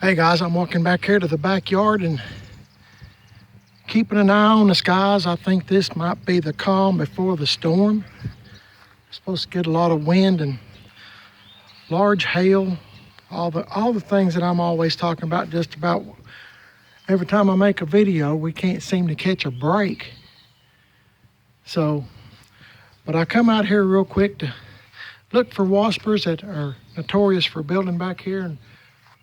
Hey guys, I'm walking back here to the backyard and keeping an eye on the skies. I think this might be the calm before the storm. We're supposed to get a lot of wind and large hail, all the things that I'm always talking about. Just about every time I make a video, we can't seem to catch a break. But I come out here real quick to look for waspers that are notorious for building back here. And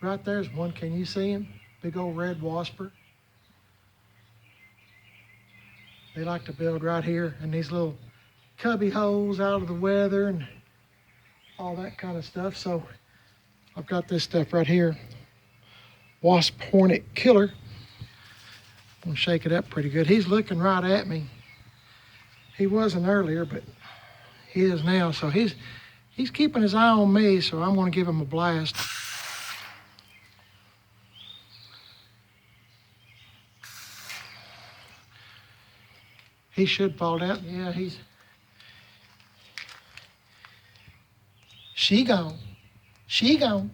right there's one. Can you see him? Big old red wasper. They like to build right here in these little cubby holes out of the weather and all that kind of stuff. So I've got this stuff right here, wasp hornet killer. I'm gonna shake it up pretty good. He's looking right at me. He wasn't earlier, but he is now. So he's keeping his eye on me, so I'm gonna give him a blast. He should fall down. Yeah, she gone. She gone.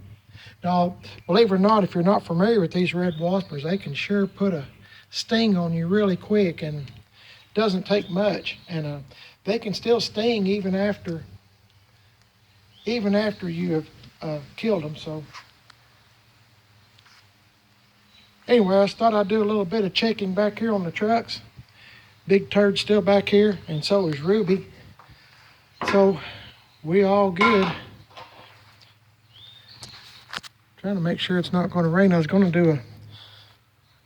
Now, believe it or not, if you're not familiar with these red waspers, they can sure put a sting on you really quick, and it doesn't take much. And they can still sting even after you have killed them. So anyway, I thought I'd do a little bit of checking back here on the trucks. Big Turd's still back here, and so is Ruby. So we all good. Trying to make sure it's not going to rain. I was going to do a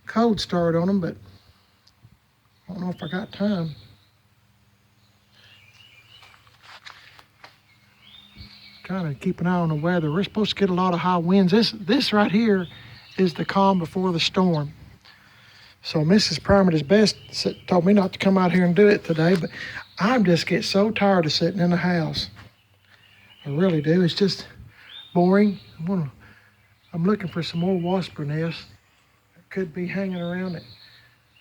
cold start on them, but I don't know if I got time. Trying to keep an eye on the weather. We're supposed to get a lot of high winds. This right here is the calm before the storm. So Mrs. Primate Best told me not to come out here and do it today, but I just get so tired of sitting in the house. I really do. It's just boring. I'm looking for some more wasper nests that could be hanging around that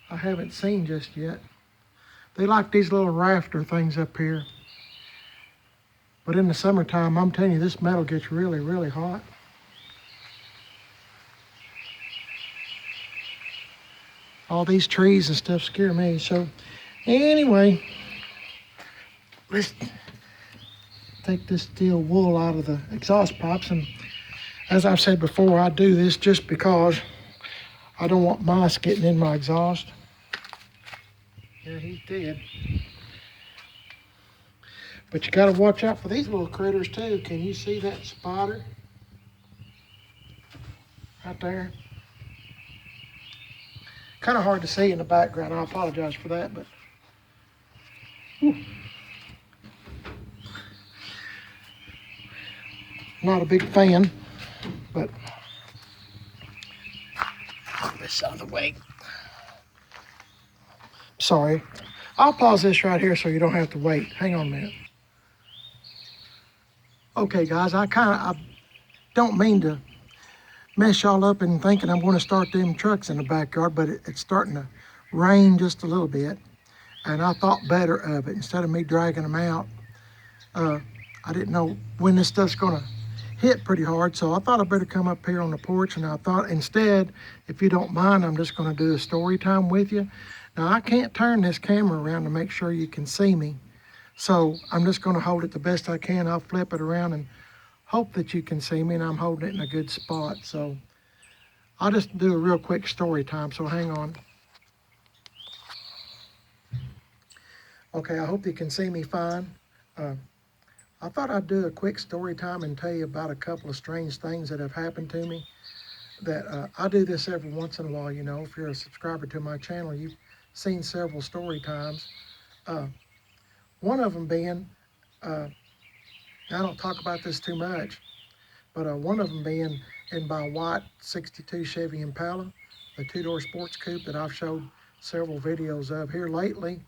I haven't seen just yet. They like these little rafter things up here. But in the summertime, I'm telling you, this metal gets really, really hot. All these trees and stuff scare me. So anyway, let's take this steel wool out of the exhaust pipes. And as I've said before, I do this just because I don't want mice getting in my exhaust. Yeah, he's dead. But you gotta watch out for these little critters too. Can you see that spider? Right there. Kind of hard to see in the background. I apologize for that, but whew. Not a big fan, but put this out of the way. Sorry. I'll pause this right here so you don't have to wait. Hang on a minute. Okay, guys, I don't mean to mess y'all up and thinking I'm going to start them trucks in the backyard, but it's starting to rain just a little bit, and I thought better of it. Instead of me dragging them out, I didn't know when this stuff's going to hit pretty hard, so I thought I better come up here on the porch. And I thought instead, if you don't mind, I'm just going to do a story time with you. Now, I can't turn this camera around to make sure you can see me, so I'm just going to hold it the best I can. I'll flip it around and hope that you can see me, and I'm holding it in a good spot. So I'll just do a real quick story time, so hang on. Okay, I hope you can see me fine. I thought I'd do a quick story time and tell you about a couple of strange things that have happened to me. That I do this every once in a while, you know. If you're a subscriber to my channel, you've seen several story times. One of them being, I don't talk about this too much, but one of them being in my white 62 Chevy Impala, the two-door sports coupe that I've showed several videos of here lately,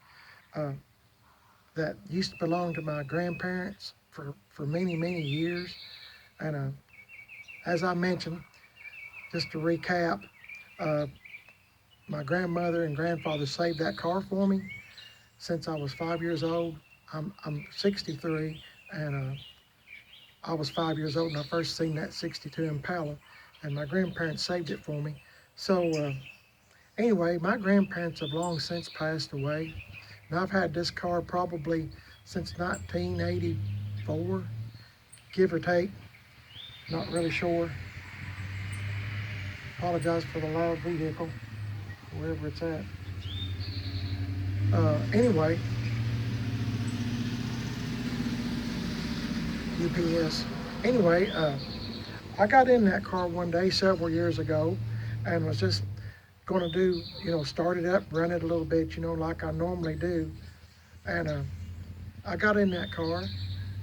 that used to belong to my grandparents for many, many years. And as I mentioned, just to recap, my grandmother and grandfather saved that car for me since I was 5 years old. I'm 63, and I was 5 years old when I first seen that 62 Impala. and my grandparents saved it for me. So anyway, my grandparents have long since passed away, and I've had this car probably since 1984, give or take. Not really sure. Apologize for the loud vehicle, wherever it's at. Anyway, UPS. Anyway, I got in that car one day several years ago and was just going to do, start it up, run it a little bit, like I normally do. And I got in that car,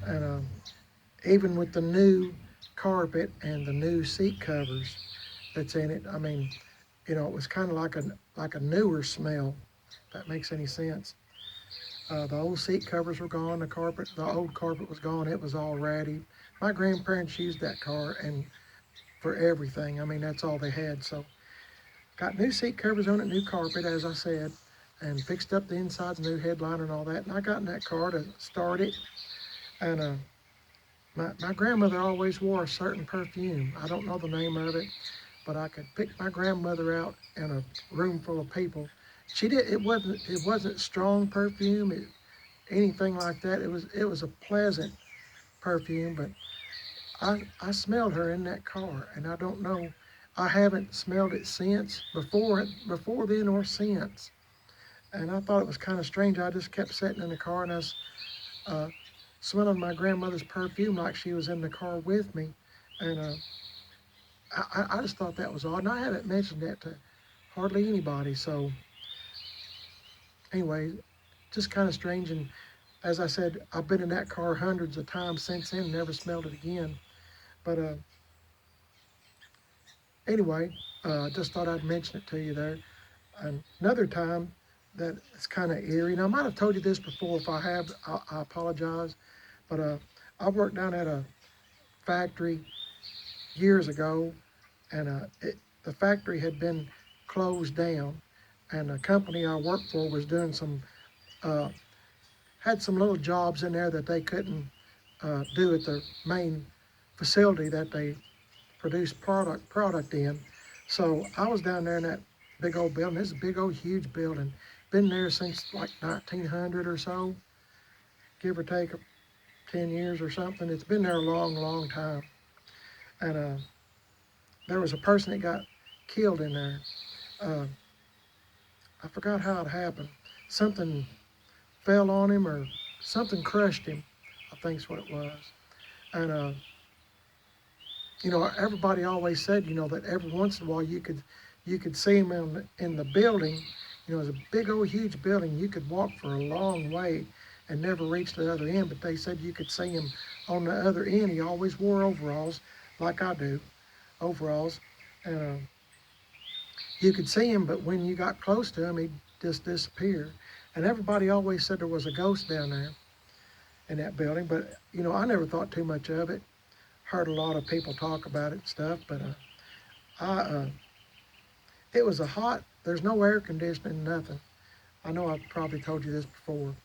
and even with the new carpet and the new seat covers that's in it, I mean, it was kind of like a newer smell, if that makes any sense. The old seat covers were gone. The old carpet was gone. It was all ratty. My grandparents used that car and for everything. I mean, that's all they had. So, got new seat covers on it, new carpet, as I said, and fixed up the insides, new headliner and all that. And I got in that car to start it. And my grandmother always wore a certain perfume. I don't know the name of it, but I could pick my grandmother out in a room full of people. She did. It wasn't strong perfume. Anything like that. It was a pleasant perfume, but I smelled her in that car, and I don't know. I haven't smelled it since before then or since, and I thought it was kind of strange. I just kept sitting in the car, and I was uh, smelling my grandmother's perfume like she was in the car with me, and I just thought that was odd, and I haven't mentioned that to hardly anybody. So anyway, just kind of strange. And as I said, I've been in that car hundreds of times since then, never smelled it again. But anyway, just thought I'd mention it to you there. And another time that it's kind of eerie. Now, I might have told you this before. If I have, I apologize. But I worked down at a factory years ago, and the factory had been closed down, and the company I worked for was doing uh, had some little jobs in there that they couldn't do at the main facility that they produce product in. So I was down there in that big old building. This is a big old huge building. Been there since like 1900 or so, give or take 10 years or something. It's been there a long, long time. And there was a person that got killed in there. Uh, I forgot how it happened. Something fell on him or something crushed him, I think's what it was. And everybody always said, that every once in a while you could see him in the building. It's a big old huge building. You could walk for a long way and never reach the other end. But they said you could see him on the other end. He always wore overalls, like I do, overalls, and you could see him. But when you got close to him, he'd just disappear. And everybody always said there was a ghost down there in that building. But I never thought too much of it. Heard a lot of people talk about it and stuff, but I it was a hot. There's no air conditioning, nothing. I know I've probably told you this before.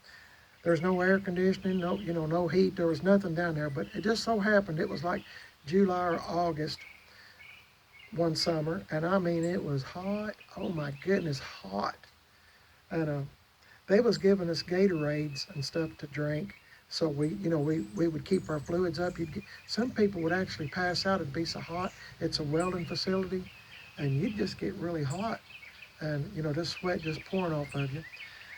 There's no air conditioning, no heat. There was nothing down there, but it just so happened it was like July or August one summer, and I mean it was hot. Oh my goodness, hot. And they was giving us Gatorades and stuff to drink. So we would keep our fluids up. Some people would actually pass out. It'd be so hot. It's a welding facility, and you'd just get really hot, and just sweat just pouring off of you.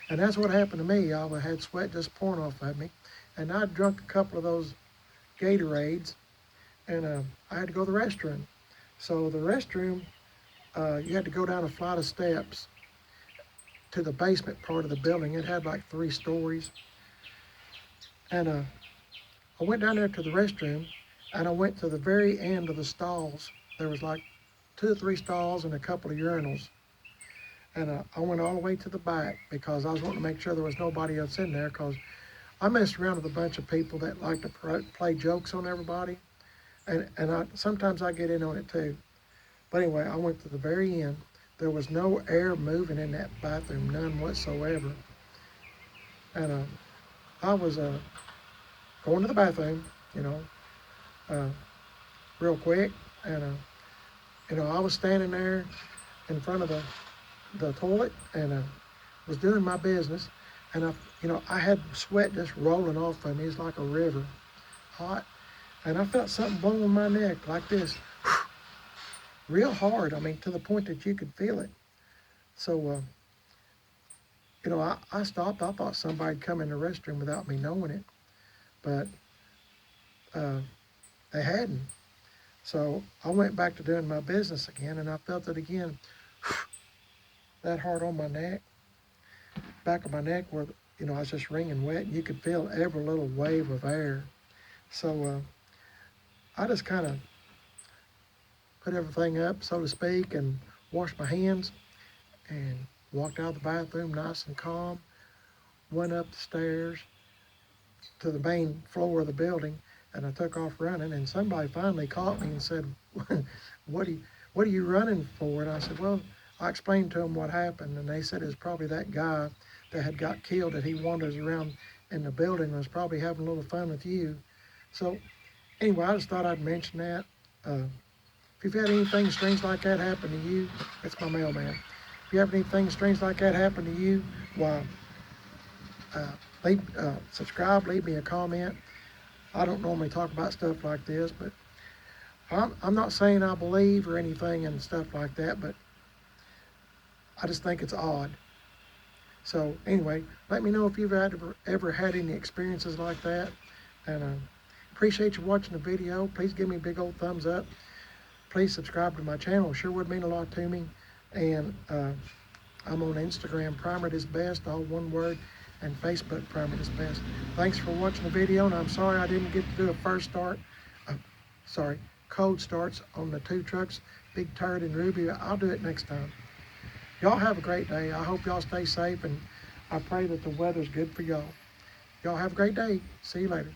And that's what happened to me. I had sweat just pouring off of me, and I drunk a couple of those Gatorades, and I had to go to the restroom. So the restroom, you had to go down a flight of steps to the basement part of the building. It had like 3 stories. And I went down there to the restroom, and I went to the very end of the stalls. There was like 2 or 3 stalls and a couple of urinals. And I went all the way to the back because I was wanting to make sure there was nobody else in there, because I messed around with a bunch of people that like to play jokes on everybody. And sometimes I get in on it too. But anyway, I went to the very end. There was no air moving in that bathroom, none whatsoever. And I was going to the bathroom, uh, real quick, and I was standing there in front of the toilet and was doing my business, and I had sweat just rolling off of me. It's like a river, hot, and I felt something blowing my neck like this, real hard. I mean, to the point that you could feel it. So, I stopped. I thought somebody'd come in the restroom without me knowing it, but uh, they hadn't. So I went back to doing my business again, and I felt it again, that hard on my neck, back of my neck, where I was just wringing wet, and you could feel every little wave of air. So I just kind of put everything up, so to speak, and washed my hands and walked out of the bathroom nice and calm. Went up the stairs to the main floor of the building, and I took off running. And somebody finally caught me and said, "What are you, what are you running for?" And I said, "Well," I explained to them what happened, and they said it was probably that guy that had got killed, that he wanders around in the building and was probably having a little fun with you. So anyway, I just thought I'd mention that. If you've had anything strange like that happen to you, that's my mailman. If you have anything strange like that happen to you, why, uh, subscribe, leave me a comment. I don't normally talk about stuff like this, but I'm not saying I believe or anything and stuff like that, but I just think it's odd. So anyway, let me know if you've ever had any experiences like that, and appreciate you watching the video. Please give me a big old thumbs up. Please subscribe to my channel. It sure would mean a lot to me. And I'm on Instagram, Primer Is Best, all one word, and Facebook, Primer Is Best. Thanks for watching the video, and I'm sorry I didn't get to do a cold starts on the two trucks, Big Turd and Ruby. I'll do it next time. Y'all have a great day. I hope y'all stay safe, and I pray that the weather's good for y'all. Y'all have a great day. See you later.